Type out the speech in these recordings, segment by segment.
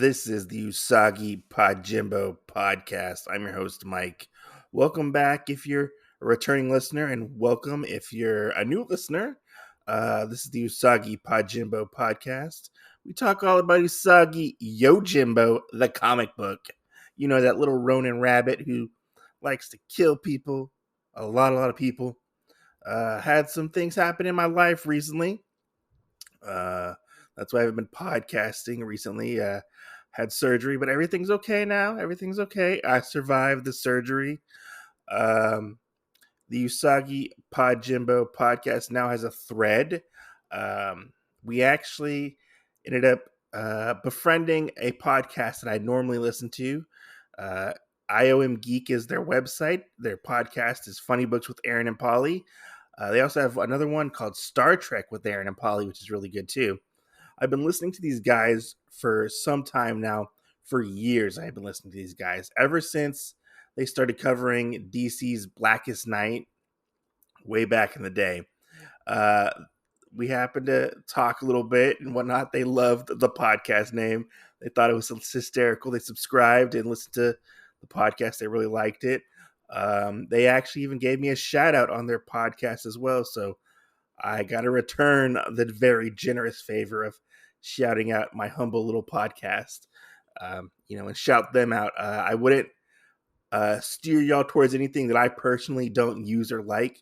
This is the Usagi Podjimbo podcast. I'm your host, Mike. Welcome back if you're a returning listener, and welcome if you're a new listener. This is the Usagi Podjimbo podcast. We talk all about Usagi Yojimbo, the comic book. You know, that little ronin rabbit who likes to kill people, a lot of people. Had some things happen in my life recently. That's why I haven't been podcasting recently. Had surgery, but everything's okay now. Everything's okay. I survived the surgery. Um, the Usagi Podjimbo podcast now has a thread. We actually ended up befriending a podcast that I normally listen to. IOM Geek is their website. Their podcast is Funny Books with Aaron and Polly. They also have another one called Star Trek with Aaron and Polly, which is really good too. I've been listening to these guys for some time now. For years, I've been listening to these guys. Ever since they started covering DC's Blackest Night way back in the day. We happened to talk a little bit and whatnot. They loved the podcast name. They thought it was hysterical. They subscribed and listened to the podcast. They really liked it. They actually even gave me a shout out on their podcast as well. So I got to return the very generous favor of shouting out my humble little podcast, and shout them out. I wouldn't steer y'all towards anything that I personally don't use or like,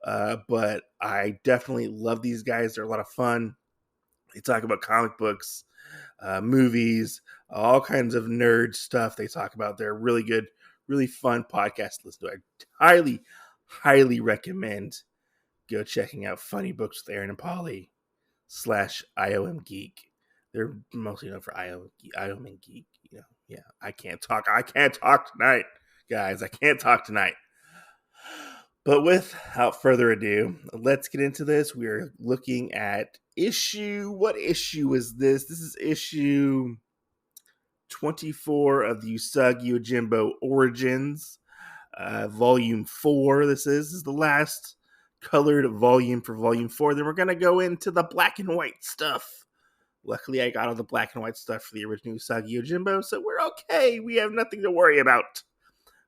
but I definitely love these guys. They're a lot of fun. They talk about comic books, movies, all kinds of nerd stuff they talk about. They're really good, really fun podcast to listen to. I highly recommend go checking out Funny Books with Aaron and Polly /IOM Geek. They're mostly known for IOM and Geek. Yeah. I can't talk tonight, guys. I can't talk tonight. But without further ado, let's get into this. We are looking at what issue is this? This is issue 24 of the Usagi Yojimbo Origins, volume 4. This is the last colored volume for volume 4. Then we're going to go into the black and white stuff. Luckily, I got all the black and white stuff for the original Usagi Yojimbo, so we're okay. We have nothing to worry about.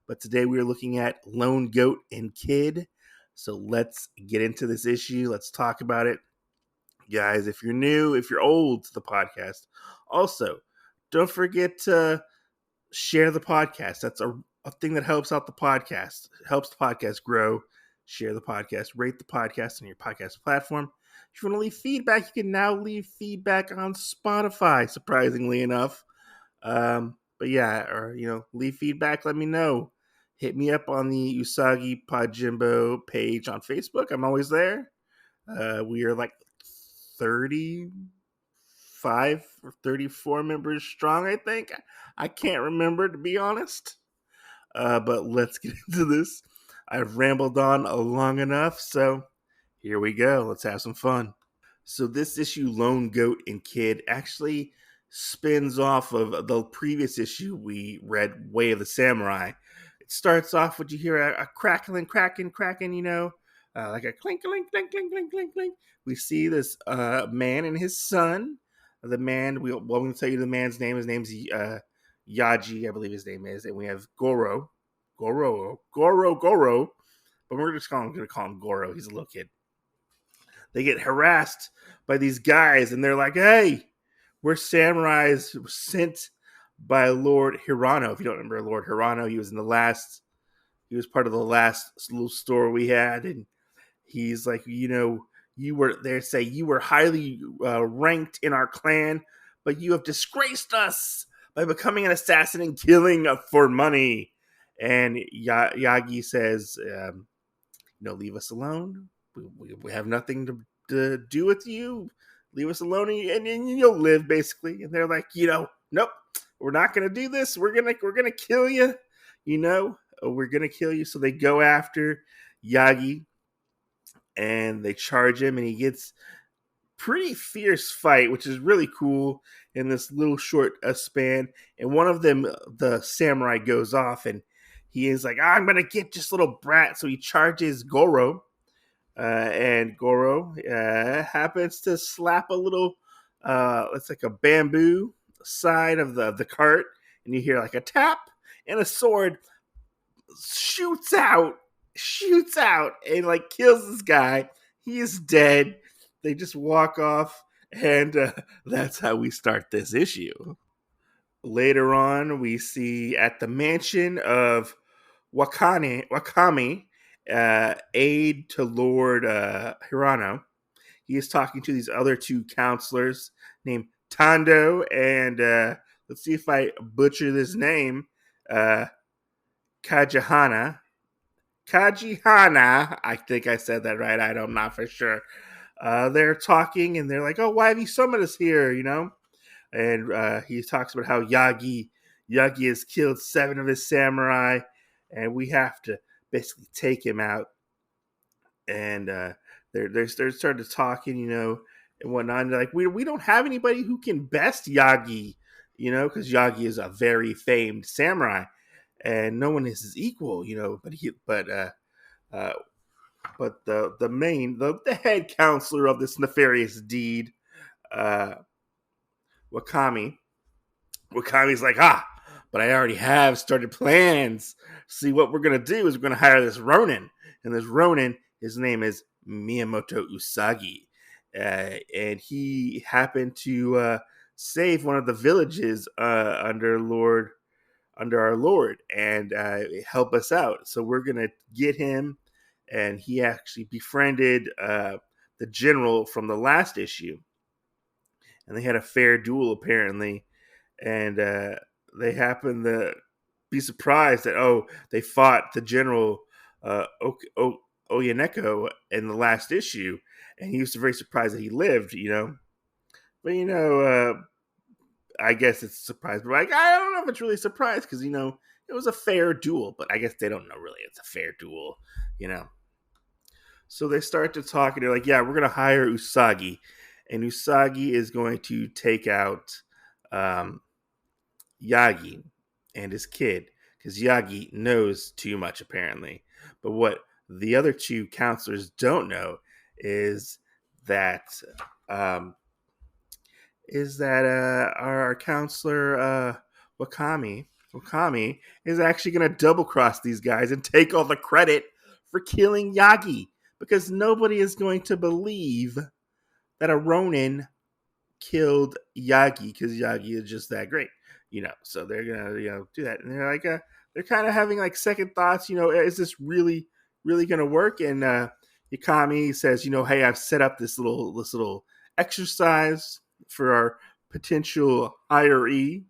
But today we're looking at Lone Goat and Kid. So let's get into this issue. Let's talk about it. Guys, if you're new, if you're old to the podcast, also, don't forget to share the podcast. That's a thing that helps out the podcast, helps the podcast grow. Share the podcast, rate the podcast on your podcast platform. If you want to leave feedback, you can now leave feedback on Spotify, surprisingly enough. But yeah, or, leave feedback, let me know. Hit me up on the Usagi Podjimbo page on Facebook. I'm always there. We are like 35 or 34 members strong, I think. I can't remember, to be honest. But let's get into this. I've rambled on long enough, so here we go. Let's have some fun. So this issue, Lone Goat and Kid, actually spins off of the previous issue we read, Way of the Samurai. It starts off with you hear a crackling, cracking, like a clink, clink, clink, clink, clink, clink, clink. We see this man and his son. The man, we're going to tell you the man's name. His name's Yagi, I believe his name is. And we have Goro. But we're just going to call him Goro. He's a little kid. They get harassed by these guys, and they're like, hey, we're samurais sent by Lord Hirano. If you don't remember Lord Hirano, he was part of the last little store we had, and he's like, you were highly ranked in our clan, but you have disgraced us by becoming an assassin and killing for money. And Yagi says, leave us alone. We have nothing to do with you. Leave us alone and you'll live, basically. And they're like, nope, we're not going to do this. We're going to kill you. We're going to kill you. So they go after Yagi and they charge him, and he gets pretty fierce fight, which is really cool in this little short span. And one of them, the samurai, goes off, and he is like, I'm going to get this little brat. So he charges Goro. And Goro happens to slap a little, it's like a bamboo side of the cart, and you hear like a tap, and a sword shoots out, and like kills this guy. He is dead. They just walk off, and that's how we start this issue. Later on, we see at the mansion of Wakami, aide to Lord Hirano. He is talking to these other two counselors named Tando and let's see if I butcher this name, uh, Kajihana. Kajihana, I think I said that right. I'm not for sure. They're talking and they're like, "Oh, why have you summoned us here?" You know, and he talks about how Yagi has killed 7 of his samurai, and we have to basically take him out. And they're started talking, you know, and whatnot. And they're like, we don't have anybody who can best Yagi, you know, because Yagi is a very famed samurai, and no one is his equal, you know. Uh, but the head counselor of this nefarious deed, uh, Wakami. Wakami's like, but I already have started plans. See, what we're gonna do is we're gonna hire this ronin, and this ronin, his name is Miyamoto Usagi, and he happened to save one of the villages under our Lord, and help us out. So we're gonna get him, and he actually befriended the general from the last issue, and they had a fair duel apparently, and they happened to be surprised that they fought the general Oyaneko in the last issue, and he was very surprised that he lived, you know. But you know, I guess it's a surprise. But like, I don't know if it's really a surprise because you know it was a fair duel, but I guess they don't know really it's a fair duel, you know. So they start to talk, and they're like, "Yeah, we're gonna hire Usagi, and Usagi is going to take out um, Yagi and his kid because Yagi knows too much apparently. But what the other two counselors don't know is that um, our counselor Wakami is actually going to double cross these guys and take all the credit for killing Yagi because nobody is going to believe that a Ronin killed Yagi because Yagi is just that great, you know. So they're gonna, you know, do that, and they're like, they're kind of having like second thoughts. You know, is this really gonna work? And Yakami says, you know, hey, I've set up this little exercise for our potential hiree,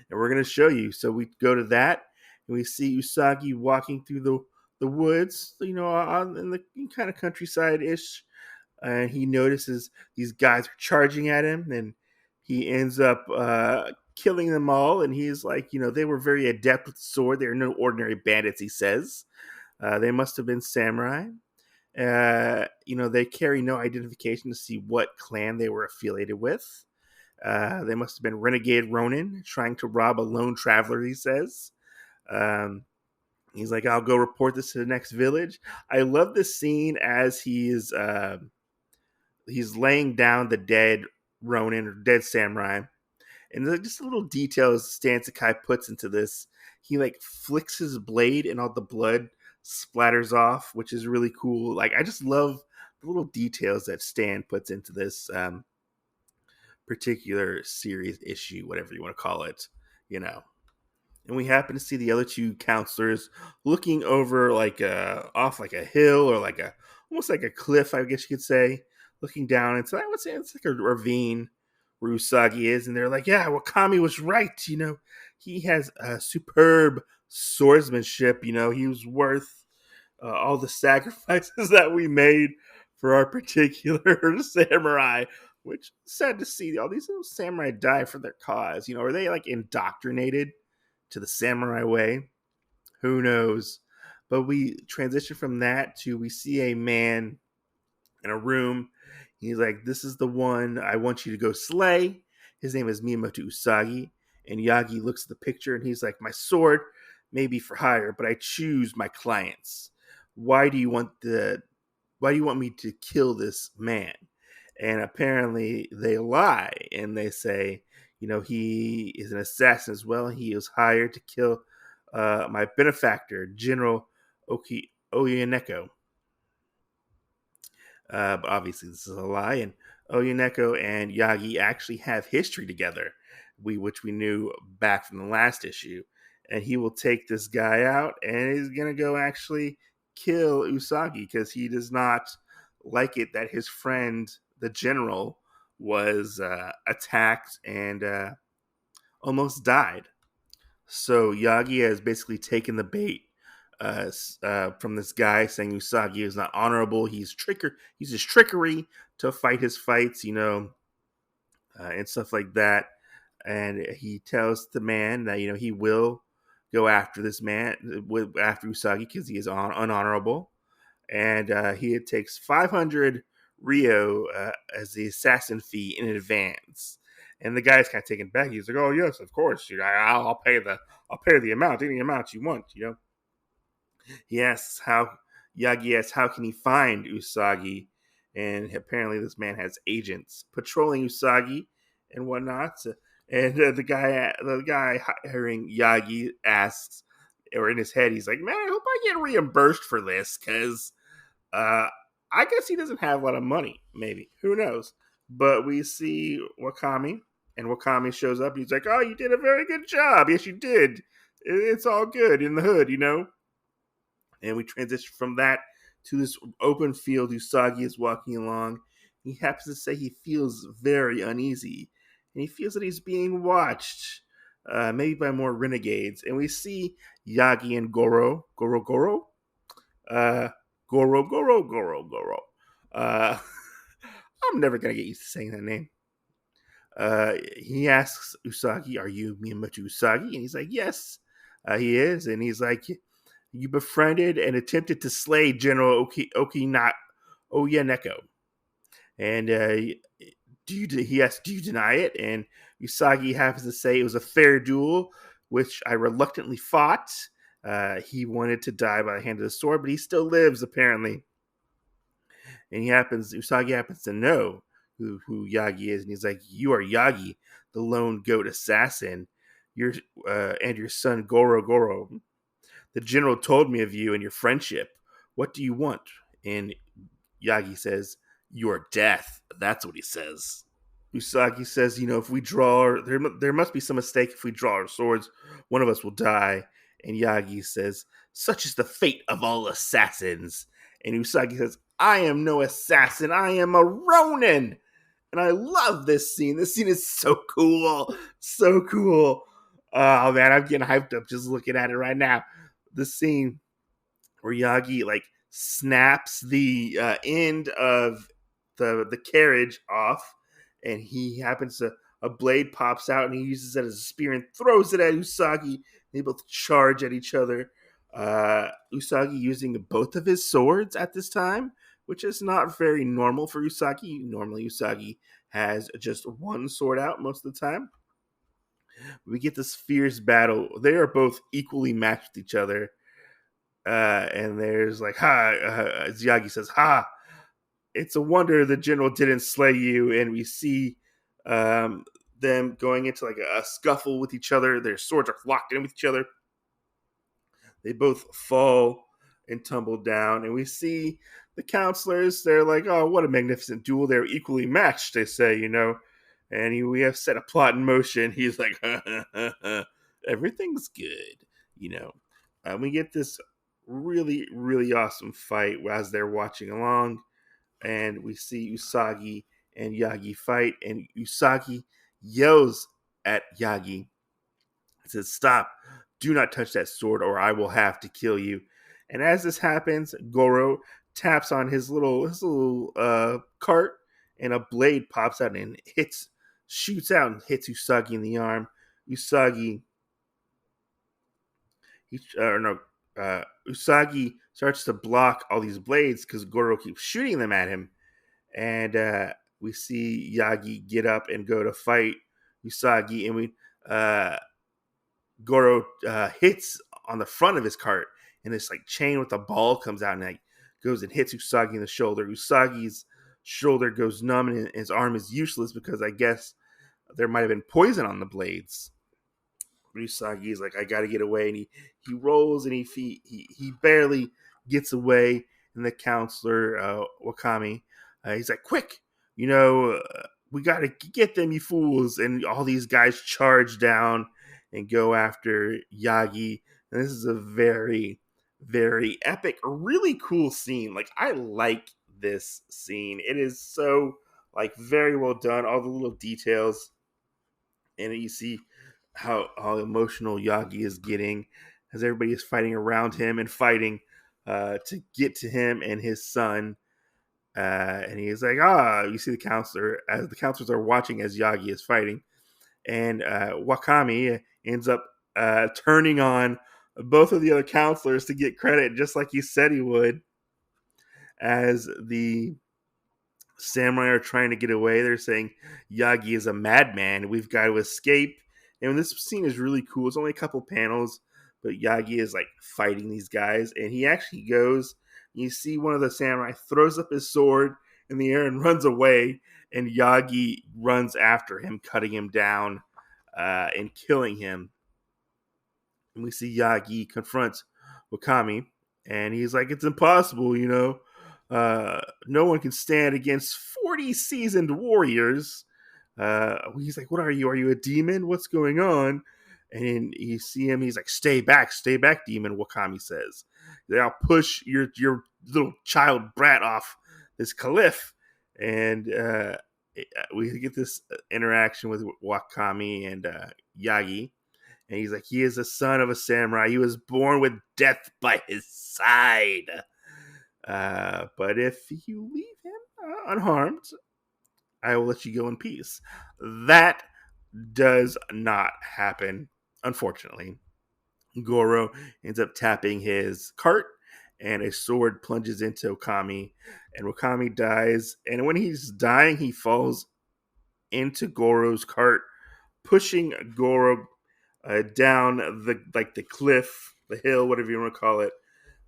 and we're gonna show you. So we go to that, and we see Usagi walking through the woods, you know, in the kind of countryside ish, and he notices these guys are charging at him, and he ends up killing them all. And he's like, you know, they were very adept with the sword. They're no ordinary bandits, he says. They must have been samurai. You know, they carry no identification to see what clan they were affiliated with. They must have been renegade ronin trying to rob a lone traveler, he says. Um, he's like, I'll go report this to the next village. I love this scene as he's laying down the dead Ronin or dead samurai. And there's just little details Stan Sakai puts into this. He like flicks his blade and all the blood splatters off, which is really cool. Like I just love the little details that Stan puts into this particular series issue, whatever you want to call it, you know. And we happen to see the other two counselors looking over like off like a hill or like a almost like a cliff, I guess you could say, looking down. It's I would say it's like a ravine where Usagi is, and they're like, "Yeah, Wakami was right. You know, he has a superb swordsmanship. You know, he was worth all the sacrifices that we made for our particular samurai." Which sad to see all these little samurai die for their cause. You know, are they like indoctrinated to the samurai way? Who knows? But we transition from that to we see a man in a room. He's like, "This is the one I want you to go slay." His name is Miyamoto Usagi. And Yagi looks at the picture and he's like, "My sword may be for hire, but I choose my clients. Why do you want me to kill this man?" And apparently they lie and they say, he is an assassin as well. He was hired to kill my benefactor, General Oyaneko. But obviously, this is a lie. And Oyaneko and Yagi actually have history together, which we knew back from the last issue. And he will take this guy out, and he's gonna go actually kill Usagi because he does not like it that his friend, the general, was attacked and almost died. So Yagi has basically taken the bait from this guy saying Usagi is not honorable. He's He's just trickery to fight his fights, and stuff like that. And he tells the man that he will go after this man, after Usagi, because he is unhonorable, and he takes 500 Rio as the assassin fee in advance. And the guy's kind of taken back. He's like, "Oh yes, of course. I'll pay the amount, any amount you want." He asks how Yagi asks how can he find Usagi, and apparently this man has agents patrolling Usagi and whatnot. And the guy hiring Yagi asks, or in his head, he's like, "Man, I hope I get reimbursed for this, because uh, I guess he doesn't have a lot of money. Maybe, who knows?" But we see Wakami, and Wakami shows up. He's like, "Oh, you did a very good job. Yes, you did. It's all good in the hood." And we transition from that to this open field. Usagi is walking along. He happens to say he feels very uneasy, and he feels that he's being watched, maybe by more renegades. And we see Yagi and Gorogoro, uh, Gorogoro. Uh, I'm never gonna get used to saying that name. He asks Usagi, "Are you Miyamoto Usagi?" And he's like, "Yes, he is." And he's like, "You befriended and attempted to slay General Oyaneko." And he asks, "Do you deny it?" And Usagi happens to say it was a fair duel, which I reluctantly fought. He wanted to die by the hand of the sword, but he still lives, apparently. And Usagi happens to know who Yagi is, and he's like, "You are Yagi, the lone goat assassin. And your son Gorogoro. The general told me of you and your friendship. What do you want?" And Yagi says, "Your death." That's what he says. Usagi says, "If we draw, there must be some mistake. If we draw our swords, one of us will die." And Yagi says, "Such is the fate of all assassins." And Usagi says, "I am no assassin. I am a ronin." And I love this scene. This scene is so cool. So cool. Oh, man, I'm getting hyped up just looking at it right now. The scene where Yagi snaps the end of the carriage off, and he happens to a blade pops out, and he uses it as a spear and throws it at Usagi. They both charge at each other. Usagi using both of his swords at this time, which is not very normal for Usagi. Normally, Usagi has just one sword out most of the time. We get this fierce battle. They are both equally matched with each other. And there's like, Yagi says, "Ha, it's a wonder the general didn't slay you." And we see them going into like a scuffle with each other. Their swords are locked in with each other. They both fall and tumble down. And we see the counselors. They're like, "Oh, what a magnificent duel. They're equally matched," they say, And we have set a plot in motion. He's like, "Everything's good," we get this really, really awesome fight as they're watching along, and we see Usagi and Yagi fight, and Usagi yells at Yagi. He says, "Stop! Do not touch that sword, or I will have to kill you." And as this happens, Goro taps on his little cart, and a blade pops out and shoots out and hits Usagi in the arm. Usagi Usagi starts to block all these blades because Goro keeps shooting them at him. And we see Yagi get up and go to fight Usagi. And Goro hits on the front of his cart, and this chain with a ball comes out and goes and hits Usagi in the shoulder. Usagi's shoulder goes numb, and his arm is useless because I guess there might have been poison on the blades. Usagi's like, I gotta get away, and he rolls and he barely gets away. And the counselor Wakami, he's like, quick, we gotta get them, you fools! And all these guys charge down and go after Yagi. And this is a very, very epic, really cool scene. Like, I like this scene. It is so like very well done. All the little details, and you see how emotional Yagi is getting as everybody is fighting around him and fighting to get to him and his son. And he's like, you see the counselor, as the counselors are watching as Yagi is fighting. And Wakami ends up turning on both of the other counselors to get credit, just like he said he would, as the samurai are trying to get away. They're saying Yagi is a madman. We've got to escape. And this scene is really cool. It's only a couple panels, but Yagi is like fighting these guys, and he actually goes. You see one of the samurai throws up his sword in the air and runs away, and Yagi runs after him, cutting him down and killing him. And we see Yagi confront Wakami, and he's like, it's impossible, no one can stand against 40 seasoned warriors. He's like, what are you? Are you a demon? What's going on? And you see him, he's like, stay back, demon, Wakami says. I'll push your little child brat off this cliff. And we get this interaction with Wakami and Yagi. And he's like, he is the son of a samurai. He was born with death by his side. But if you leave him unharmed, I will let you go in peace. That does not happen, unfortunately. Goro ends up tapping his cart, and a sword plunges into Okami, and Okami dies. And when he's dying, he falls into Goro's cart, pushing Goro down the cliff, the hill, whatever you want to call it.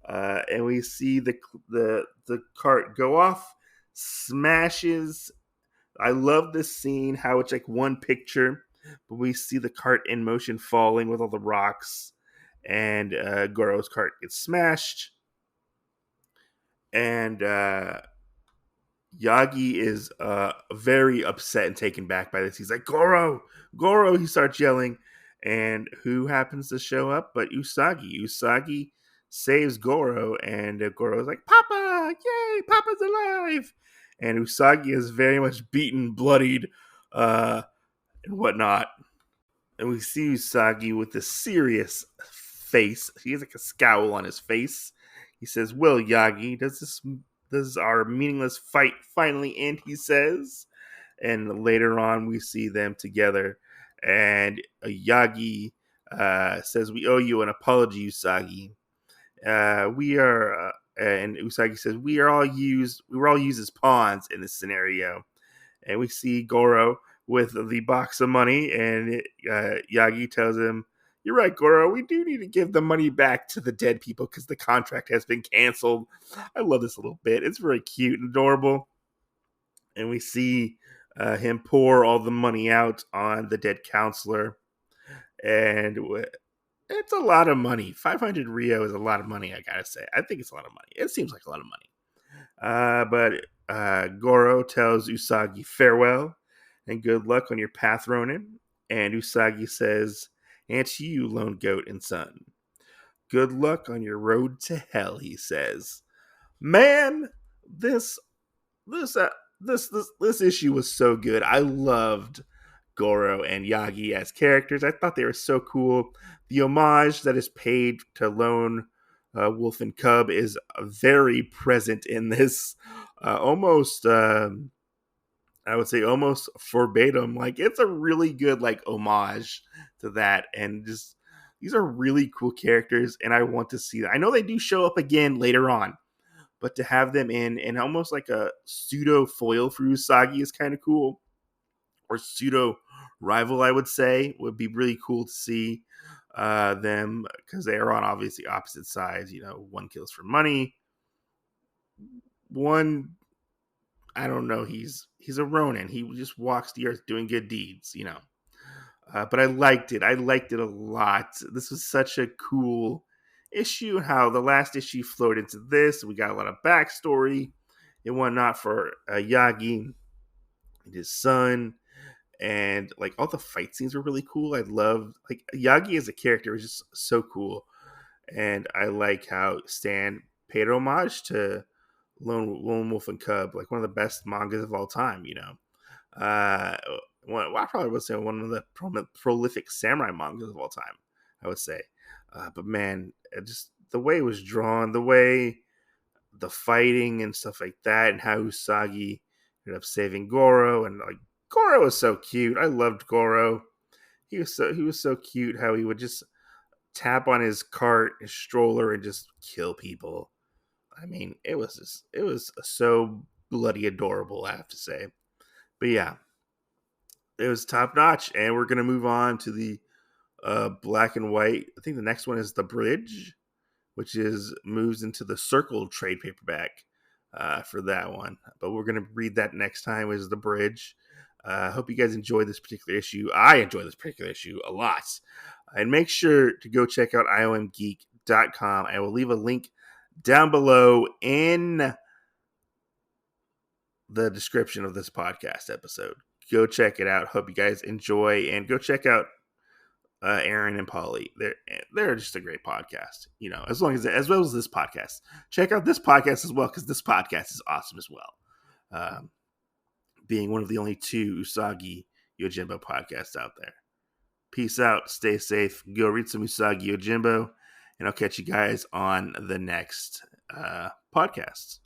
And we see the cart go off, smashes. I love this scene, how it's like one picture, but we see the cart in motion falling with all the rocks, and Goro's cart gets smashed. And Yagi is very upset and taken back by this. He's like, Goro! He starts yelling. And who happens to show up but Usagi? Usagi saves Goro, and Goro's like, Papa! Yay! Papa's alive! And Usagi is very much beaten, bloodied, and whatnot. And we see Usagi with a serious face. He has like a scowl on his face. He says, well, Yagi, does our meaningless fight finally end, he says. And later on, we see them together. And Yagi says, we owe you an apology, Usagi. And Usagi says, we were all used as pawns in this scenario. And we see Goro with the box of money, and Yagi tells him, you're right, Goro, we do need to give the money back to the dead people because the contract has been canceled. I love this little bit. It's very cute and adorable. And we see him pour all the money out on the dead counselor. And it's a lot of money. 500 Rio is a lot of money, I gotta say. I think it's a lot of money. It seems like a lot of money. But Goro tells Usagi farewell and good luck on your path, Ronin. And Usagi says, and to you, lone goat and son, good luck on your road to hell, he says. Man, this issue was so good. I loved Goro and Yagi as characters. I thought they were so cool. The homage that is paid to Lone Wolf and Cub is very present in this. I would say almost verbatim. Like, it's a really good like homage to that, and just these are really cool characters, and I want to see that. I know they do show up again later on, but to have them in and almost like a pseudo foil for Usagi is kind of cool, or pseudo rival, I would say, would be really cool to see them, because they are on obviously opposite sides. One kills for money, one I don't know. He's a ronin. He just walks the earth doing good deeds, you know. But I liked it. I liked it a lot. This was such a cool issue. How the last issue flowed into this. We got a lot of backstory and whatnot for Yagi and his son, and like all the fight scenes were really cool. I loved like Yagi as a character was just so cool, and I like how Stan paid homage to Lone Wolf and Cub, like one of the best mangas of all time. You know, uh, I probably would say one of the prolific samurai mangas of all time. I would say, but man, just the way it was drawn, the way the fighting and stuff like that, and how Usagi ended up saving Goro, and like Goro was so cute. I loved Goro. He was so cute. How he would just tap on his cart, his stroller, and just kill people. I mean, it was so bloody adorable, I have to say. But yeah, it was top notch, and we're gonna move on to the black and white. I think the next one is the bridge, which is moves into the circle trade paperback for that one. But we're gonna read that next time. Is the bridge. I hope you guys enjoy this particular issue. I enjoy this particular issue a lot. And make sure to go check out iomgeek.com. I will leave a link down below in the description of this podcast episode. Go check it out. Hope you guys enjoy, and go check out Aaron and Polly. They're just a great podcast, you know. As well as this podcast. Check out this podcast as well, because this podcast is awesome as well. Being one of the only two Usagi Yojimbo podcasts out there. Peace out. Stay safe. Go read some Usagi Yojimbo, and I'll catch you guys on the next podcasts.